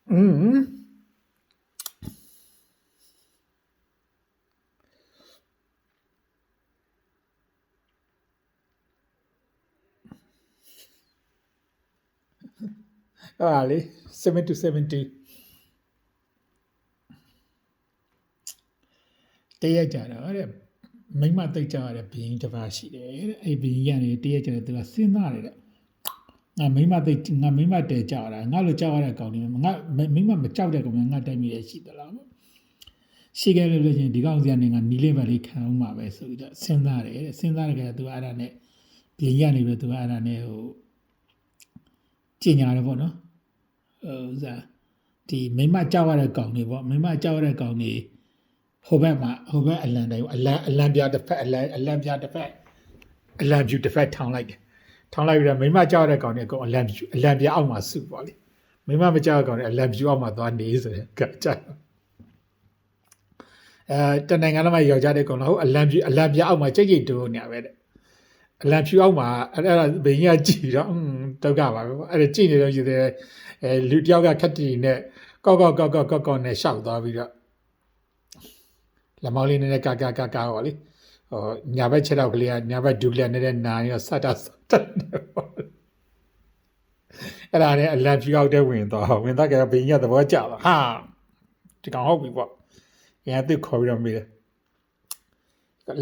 Ali 7 to 70တရက်ကြတာတဲ့မိမတိတ်ကြရတဲ့ဘင်းတစ်ပါးရှိတယ်တဲ့အဲ့ဘင်းကြီးကနေတရက်ကြတယ်သူကစဉ်းစားတယ်တဲ့ငါမိမတိတ်ငါမိမတဲကြတာငါလိုကြောက်ရတဲ့ကောင်တွေငါမိမမကြောက်တဲ့ကောင်ငါတိုက်မိရရှိသလားပေါ့ရှိခဲ့လို့ချင်းဒီကောင်စီကနေငါနီးလေးပဲလေးခံအောင်မှာပဲဆိုပြီးတော့စဉ်းစားတယ်တဲ့စဉ်းစားရတဲ့သူကအဲ့ဒါနဲ့ဘင်းကြီးကနေပြီးသူကအဲ့ဒါနဲ့ဟိုကျင်ညာတယ်ပေါ့နော်ဥစားဒီမိမကြောက်ရတဲ့ကောင်တွေပေါ့မိမကြောက်ရတဲ့ကောင်တွေဟိုဘက်အလံတိုင်းအလံပြတစ်ဖက်အလံပြတစ်ဖက်အလံပြူတစ်ဖက်ထောင်းလိုက်တယ်ထောင်းလိုက်ပြီးတော့မိမကြောက်တဲ့ကောင်တွေအကုန်အလံပြအောက်မှာစုပေါ့လေမိမမကြောက်တဲ့ကောင်တွေအလံပြူအောက်မှာသွားနေဆိုတဲ့ကကြတနိုင်ငံလုံးမှာယောက်ျားတဲ့ကောင်တော့အလံပြအောက်မှာကြိတ်တိုးနေရပဲတဲ့အလံပြူအောက်မှာအဲ့ဒါဘင်းကြီးကြည်တော့ဒုက္ခပါပဲအဲ့ဒါကြည်နေတော့ယူတဲ့လူတယောက်ကခက်တီနဲ့ကောက်နဲ့ရှောက်သွားပြီးတော့လက်မောင်းလေးနဲ့ကာပေါ့လေဟိုညာဘက်ခြေထောက်ကလေးကညာဘက်ဒူကလေးနဲ့နာရောစတာနေပေါ့အဲ့ဒါနဲ့အလံဖြူအောက်တဲ့ဝင်တော့ကဘင်းကြီးသဘောကျတော့ဟာဒီကောင်ဟုတ်ပြီပေါ့ရန်သူခေါ်ပြီးတော့မေးတယ်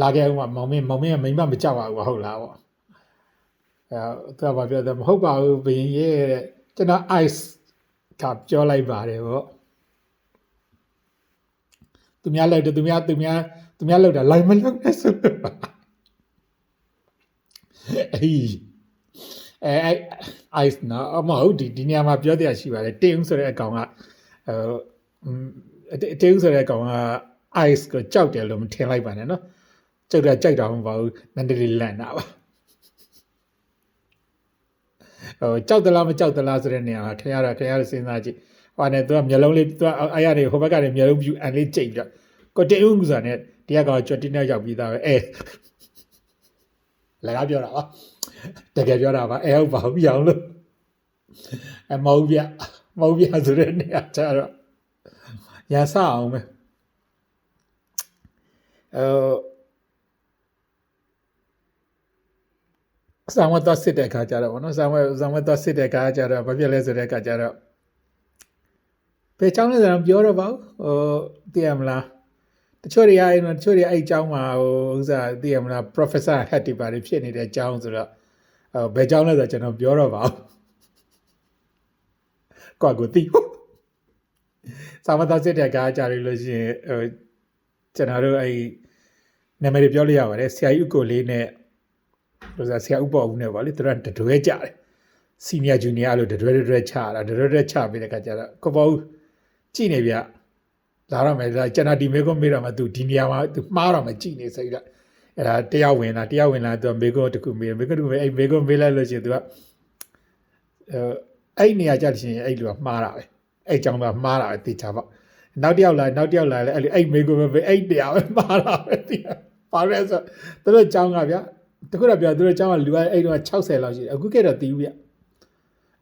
လာခဲ့ဦးမှာမောင်မင်းကမိမမကြောက်ပါဘူးဟုတ်လားပေါ့သူကပြောတယ်မဟုတ်ပါဘူးဘင်းရဲ့တဲ့ကျွန်တော် ice ကပြောလိုက်ပါတယ်ပေါ့သူများလောက်တယ်သူများလောက်တာလိုက်မလောက်နဲ့ဆိုအေးအဲ့ ice နော်မဟုတ်ဒီနေရာမှာပြောတရားရှိပါတယ်တင်းဦးဆိုတဲ့အကောင်ကတင်းဦးဆိုတဲ့အကောင်က ice ကိုကြောက်တယ်လို့မထင်လိုက်ပါနဲ့နော်ကြောက်တာမဟုတ်ပါဘူးနန္ဒလေးလန့်တာပါကြောက်သလားမကြောက်သလားဆိုတဲ့နေရာမှာခင်ဗျားတို့စဉ်းစားကြည့်ဟိုနဲ့သူကမျက်လုံးလေးသူကအားရနေဟိုဘက်ကနေမျက်လုံးပြူအန်လေးကြိတ်ပြီးတော့ကိုတေဦးကူစာနဲ့တရားကောင်ကျွတ်တင်းနဲ့ရောက်ပြီးသားပဲလည်းကားပြောတာပါတကယ်ပြောတာပါဟုတ်ပါဘူးပြောင်းလို့မဟုတ်ပြဆိုတဲ့နေရာကျတော့ရဆအောင်ပဲဆံဝတ်သွားစစ်တဲ့ခါကျတော့ဗောနော်ဆံဝတ်သွားစစ်တဲ့ခါကျတော့ဘာဖြစ်လဲဆိုတဲ့ခါကျတော့ဘယ်เจ้าလဲဆိုတော့ပြောတော့ပါဘူးသိရမလားတချို့တွေအဲ့အကြောင်းမှာဥစားသိရမလား professor head တွေပါဖြစ်နေတဲ့အကြောင်းဆိုတော့ဘယ်เจ้าလဲဆိုတော့ကျွန်တော်ပြောတော့ပါဘူးကိုသိဆံဝတ်သွားစစ်တဲ့ခါကျလို့ရှိရင်ကျွန်တော်တို့အဲ့နာမည်ပြောလို့ရပါတယ်ဆရာကြီးဥကိုလေးနဲ့ဆရာဥပေါ်ဦးနဲ့ပါလေသူတို့တတွဲကြတယ်စီနီယာဂျူနီယာလို့တတွဲချတာတတွဲချပြီးတဲ့ခါကျတော့ကိုပေါ်ဦးကြည့်နေဗျလာတော့မယ်ကျွန်တော်ဒီမေကွန်မေးတော့မှသူဒီနေရာမှာသူမှားတော့မှကြည့်နေဆိုပြီးတော့အဲ့ဒါတရားဝင်လာသူမေကွန်တခုမေးအဲ့မေကွန်မေးလိုက်လို့ရှိရင်သူကအဲ့နေရာကြလို့ရှိရင်အဲ့လူကမှားတာပဲအဲ့ကြောင့်တော့မှားတာပဲသိချပါနောက်တစ်ယောက်လာလဲအဲ့မေကွန်ပဲအဲ့တရားပဲမှားတာပဲသိပါရဲဆိုသူတို့ကြောင်းကဗျတခုတော့ပြောသူတို့ကျောင်းကလူကအဲ့တော့60လောက်ရှိတယ်အခုခေတ်တော့တီးဘူးဗျ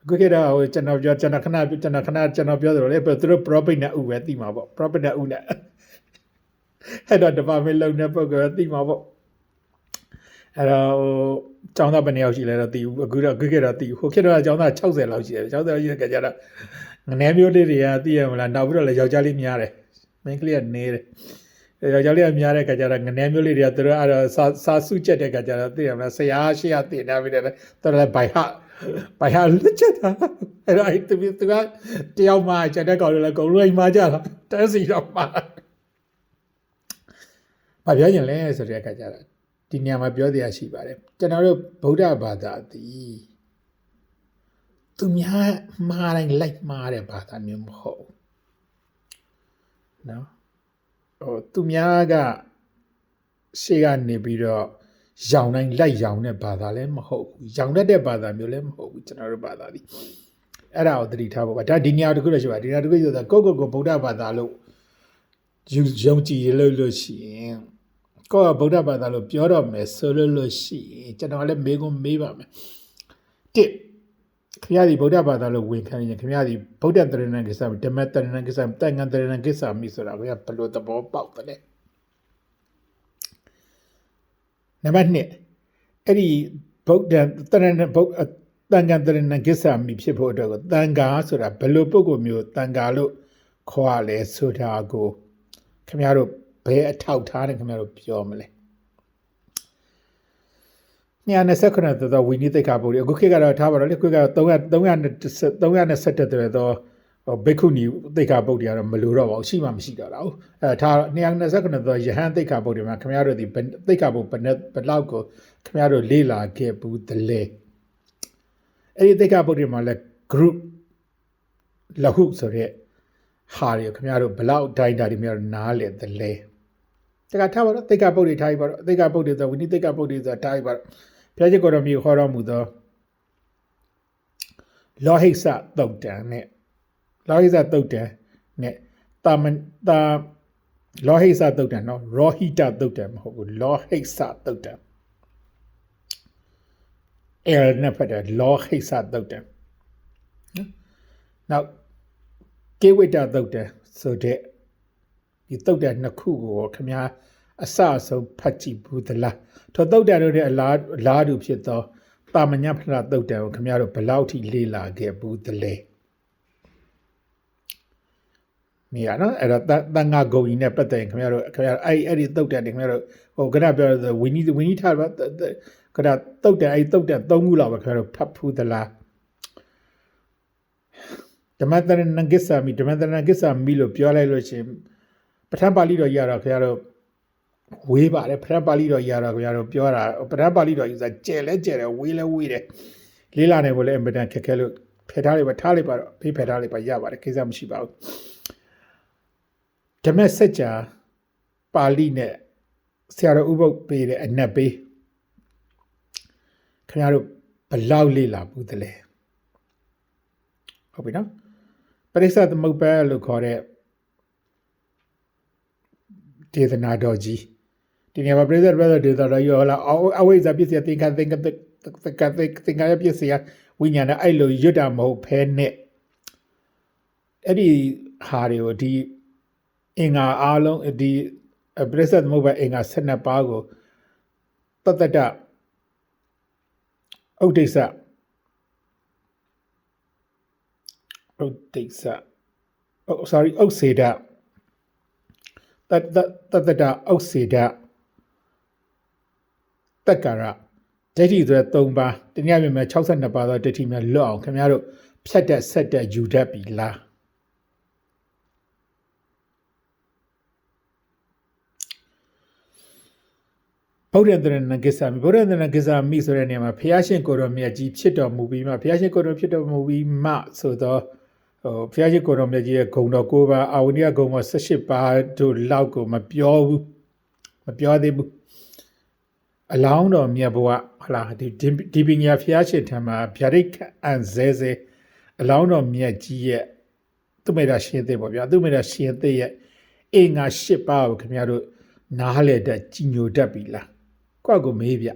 အခုခေတ်တော့ဟိုကျွန်တော်ခဏကျွန်တော်ပြောသလိုလေသူတို့ profit နဲ့ဥပဲတီးမှာပေါ့ profit နဲ့ဥနဲ့အဲ့တော့ department လုံးတဲ့ပုဂ္ဂိုလ်တီးမှာပေါ့အဲ့တော့ကျောင်းသားဘယ်နှစ်ယောက်ရှိလဲတော့တီးဘူးအခုခေတ်တော့တီးဟိုခေတ်တော့ကျောင်းသား60လောက်ရှိတယ်60လောက်ရှိတဲ့ကြတော့ငနေမျိုးလေးတွေကတီးရမလားနောက်ပြီးတော့လည်းယောက်ျားလေးများတယ်မင်းကလေးကနေတယ်ယောက်ျားလေးများတဲ့ခါကျတော့ငနေမျိုးလေးတွေကသူတို့အဲ့တော့စာစုချက်တဲ့ခါကျတော့သိရမလားဆရာရှိရသိနေပြီတဲ့သူတို့လည်းဘိုင်ဟာလွတ်ချက်တာအဲ့တော့အဲ့သူကတယောက်မှချက်တဲ့ကောင်တွေလည်းအကုန်လုံးအိမ်မှာကြတာတဲစီတော့မှာဘာပြောရင်လဲဆိုတဲ့ခါကျတော့ဒီနေရာမှာပြောတရားရှိပါတယ်ကျွန်တော်တို့ဗုဒ္ဓဘာသာသည်သူများမှားတိုင်းလိုက်မှားတဲ့ဘာသာမျိုးမဟုတ်ဘူးနော်သူများကရှေ့ကနေပြီးတော့ရောင်တိုင်းလိုက်ရောင်တဲ့ဘာသာလည်းမဟုတ်ဘူးရောင်တတ်တဲ့ဘာသာမျိုးလည်းမဟုတ်ဘူးကျွန်တော်တို့ဘာသာဒီအဲ့ဒါကိုသတိထားဖို့ပါဒါဒီနေရာတခုလည်းရှိပါဒီနေရာတခုဆိုတာကိုဗုဒ္ဓဘာသာလို့ယုံကြည်လို့ရှိရင်ကိုကဗုဒ္ဓဘာသာလို့ပြောတော့မယ်ဆိုလို့ရှိရင်ကျွန်တော်လည်းမေးပါမယ်တစ် ခင်ဗျားဒီဗုဒ္ဓဘာသာလို့ဝင်ခံရင်ခင်ဗျားဒီဗုဒ္ဓတရဏံကိစ္စဓမ္မတရဏံကိစ္စတန်ခါတရဏံကိစ္စမိဆိုတာကိုဘယ်လိုသဘောပေါက်တယ်နံပါတ်1အဲ့ဒီဗုဒ္ဓတရဏံတန်ခါတရဏံကိစ္စမိဖြစ်ဖို့အတွက်ကိုတန်ခါဆိုတာဘယ်လိုပုဂ္ဂိုလ်မျိုးတန်ခါလို့ခေါ်ရလဲဆိုတာကိုခင်ဗျားတို့ဘယ်အထောက်ထားနဲ့ခင်ဗျားတို့ပြောမလဲ229သောဝိနည်းသိက္ခာပုဒ်အခုခေတ်ကတော့ထားပါတော့လေခေတ်ကတော့317တော့ဘိက္ခုနီသိက္ခာပုဒ်တွေကတော့မလိုတော့ပါဘူးရှိမှမရှိတော့တာဟုတ်အဲထား229သောယဟန်သိက္ခာပုဒ်တွေမှာခင်ဗျားတို့ဒီသိက္ခာပုဒ်ဘယ်လောက်ကိုခင်ဗျားတို့လေ့လာခဲ့ဘူးတလဲအဲ့ဒီသိက္ခာပုဒ်တွေမှာလဲ group လဟုဆိုတဲ့ဟာတွေခင်ဗျားတို့ဘယ်လောက်တိုင်းတာတွေခင်ဗျားတို့နားလေတလဲတကထားပါတော့သိက္ခာပုဒ်တွေထားပါတော့သိက္ခာပုဒ်တွေဆိုဝိနည်းသိက္ခာပုဒ်တွေဆိုထားပါတော့ဘုရားရှိခိုးတော်မြတ်ဟောတော်မူသောလောဟိစသုတ်တံနဲ့လောဟိစသုတ်တံနဲ့လောဟိစသုတ်တံနော်ရောဟိတသုတ်တံမဟုတ်ဘူးလောဟိစသုတ်တံနဲ့ဖတ်တယ်လောဟိစသုတ်တံနောက်ကေဝိတသုတ်တံဆိုတဲ့ဒီသုတ်တံနှစ်ခုကိုခင်ဗျားအစအဆုံးဖတ်ကြည့်ဘူးသလားထိုသုတ်တံတို့ရဲ့အလားတူဖြစ်သောတာမညဖလားသုတ်တံကိုခင်ဗျားတို့ဘယ်လောက်ထိလေ့လာခဲ့ဘူးသလဲမြင်ရနော်အဲ့တော့တန်ငါဂုံကြီးနဲ့ပတ်သက်ရင်ခင်ဗျားတို့အဲ့ဒီသုတ်တံတွေခင်ဗျားတို့ဟိုခဏပြောဝီနီထားပါခဏသုတ်တံအဲ့သုတ်တံ3ခုလောက်ပဲခင်ဗျားတို့ဖတ်ဘူးသလားဓမ္မတရဏံကိစ္စမိလို့ပြောလိုက်လို့ရှိရင်ပဋ္ဌာန်းပါဠိတော်ရတော့ခင်ဗျားတို့ဝေးပါတယ်ပဋ္ဌာန်းပါဠိတော်ရတော့ခင်ဗျားတို့ပြောတာပဋ္ဌာန်းပါဠိတော်ယူစားကျဲလဲကျဲတယ်ဝေးလဲဝေးတယ်လေးလာနေဖို့လဲအင်မတန်ခက်ခဲလို့ဖယ်ထားလိုက်ပါထားလိုက်ပါတော့ဖေးဖယ်ထားလိုက်ပါရပါတယ်ကိစ္စမရှိပါဘူးဓမ္မစကြာပါဠိနဲ့ဆရာတော်ဥပုပ်ပေးတဲ့အနက်ပေးခင်ဗျားတို့ဘလောက်လေးလာဘူးတလဲဟုတ်ပြီနော်ပရိစ္ဆသမုပ္ပါလို့ခေါ်တဲ့ဒေသနာတော်ကြီးဒီနေရာမှာပရိစ္ဆသမုပ္ပါဒေသနာတော်ကြီးဟောလာအဝိဇ္ဇာပစ္စယသင်္ခါရပစ္စယဝိညာဏအဲ့လိုရွတ်တာမဟုတ်ဖဲနဲ့အဲ့ဒီဟာတွေကိုဒီအင်္ဂါအားလုံးဒီပရိစ္ဆသမုပ္ပါအင်္ဂါ12ပါးကိုတတ္တဥဒိစ္စဥစေဒတတ္တဥစေဒတက္ကရာဒိဋ္ဌိဆိုတဲ့3ပါးတနည်းအားဖြင့်62ပါးသောဒိဋ္ဌိများလွတ်အောင်ခင်ဗျားတို့ဖြတ်တက်ဆက်တက်ယူတတ်ပြီလားဗုဒ္ဓတရဏံကိစ္စမိဆိုတဲ့နေရာမှာဘုရားရှင်ကိုယ်တော်မြတ်ကြီးဖြစ်တော်မူပြီးမှဘုရားရှင်ကိုယ်တော်ဖြစ်တော်မူပြီးမှဆိုတော့ဘုရားရှင်ကိုယ်တော်မြတ်ကြီးရဲ့ဂုဏ်တော်9ပါးအာဝဏိယဂုဏ်တော်18ပါးတို့လောက်ကိုမပြောသေးဘူးအလောင်းတော်မြတ်ဘဝဟလာဒီပညာဘုရားရှင်ထံမှာဗျာဒိတ်အန်ဇဲအလောင်းတော်မြတ်ကြီးရဲ့သူမေတ္တာရှင်သေးပေါ့ဗျာသူမေတ္တာရှင်သေးရဲ့အင်္ဂါ10ပါးကိုခင်ဗျားတို့နားလဲတဲ့ကြီးညိုတတ်ပြီလားကိုယ့်ကိုမေးဗျ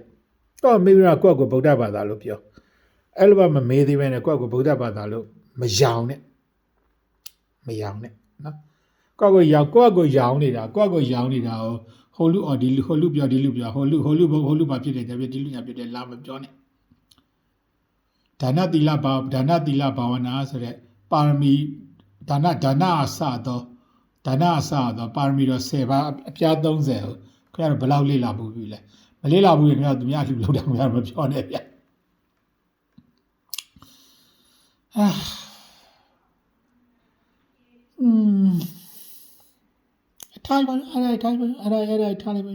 ကိုယ့်မေးပြီးတော့ကိုယ့်ကိုဗုဒ္ဓဘာသာလို့ပြောအဲ့လိုမှမမေးသေးပဲနဲ့ကိုယ့်ကိုဗုဒ္ဓဘာသာလို့မယောင်နဲ့နော်ကိုယ့်ကိုယောင်နေတာကိုဟိုလူအော်ဒီလူဟိုလူပြောဒီလူပြောဟိုလူဘာဖြစ်တယ်တပြည့်ဒီလူညာဖြစ်တယ်လာမပြောနဲ့ဒါနသီလဘာဝနာဆိုတဲ့ပါရမီဒါနအစတော့ပါရမီတော့10ပါးအပြား30ကိုခင်ဗျားတို့ဘယ်လောက်လေ့လာဘူးပြီလဲမလေ့လာဘူးခင်ဗျားတို့သူများလူလောက်တာခင်ဗျားတို့မပြောနဲ့ဗျထားလိုက်ပါအဲ့ဒါထားလိုက်ပါ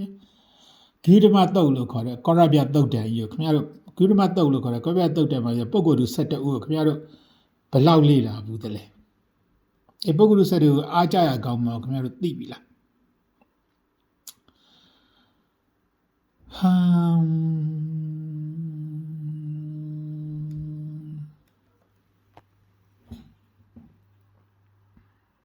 ဂိဓမတုတ်လို့ခေါ်တဲ့ကောရပြတုတ်တန်ကြီးကိုခင်ဗျားတို့ဂိဓမတုတ်လို့ခေါ်တဲ့ကောရပြတုတ်တန်မှာပုဂ္ဂိုလ်သူ12ဦးကိုခင်ဗျားတို့ဘယ်လောက်လေ့လာဘူးတလဲအဲ့ပုဂ္ဂိုလ်သူ12ဦးအားကြရကောင်းမှာခင်ဗျားတို့သိပြီလား